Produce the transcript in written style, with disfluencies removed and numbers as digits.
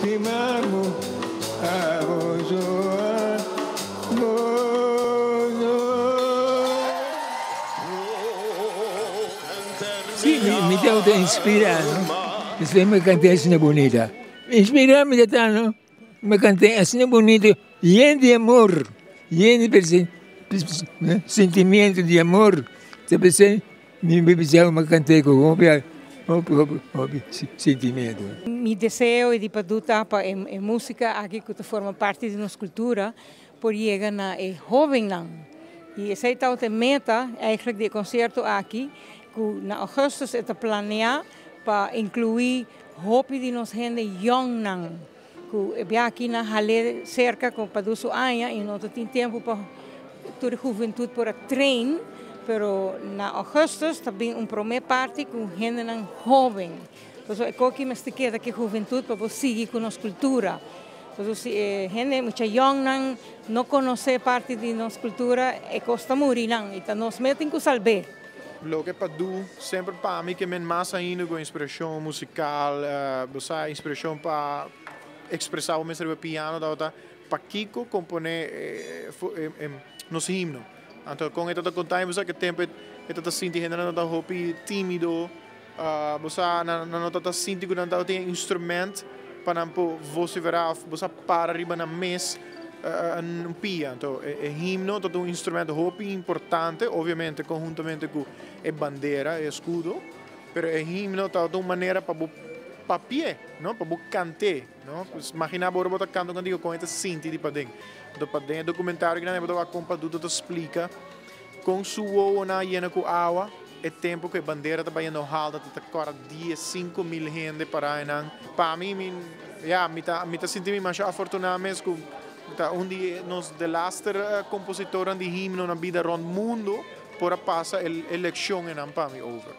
estimarmos a Bozoa, Sí, me tengo que inspirar, ¿no? Después me canté así bonita. Inspirarme de tal, ¿no? Me canté así bonito, lleno de amor, lleno de sentimiento de amor. Entonces, me canté con sentimento. Mi deseo é de paduta para a música aqui que forma parte de nossa cultura, por chegar na jovem lang. E essa é a meta, eigenlijk de concerto aqui, que na augustus é planear para incluir hopi de nos gente young lang. Que aqui na Halle cerca com paduso anos e não tem tempo para toda a juventude para treinar. Pero na augustus também primeira parte com gente jovem. Então, é que me queda que a juventude para seguir com nossa cultura. Então, gente muito young não conhece parte de nossa cultura e custa morir então nós metem que salvar. Lo que padu sempre para mim que men mais ainda com inspiração musical, bossa inspiração para expressar o mesmo piano da para Kiko componer nos himno. Então, com esta contar você que tempo esta sinti gente não tá hopi tímido, você não tá sinti que não tá tem instrumento para não você verá você para arriba na mesa piano. Então, o himno é um instrumento hopi importante, obviamente conjuntamente com a bandeira, o escudo, mas o himno é uma maneira para pé, não? Para cantar, não? Imagina agora você cantando contigo com esta sinti de padeng. Do padeng documentário que não é a compadre te explica com sua na llena com água é tempo que a bandeira está bem halda tá agora 5.000 gente para não para mim me tá sentindo mais afortunado mesmo que dia nos de laster compositor de himno na vida rond mundo por passar a eleição em para mim over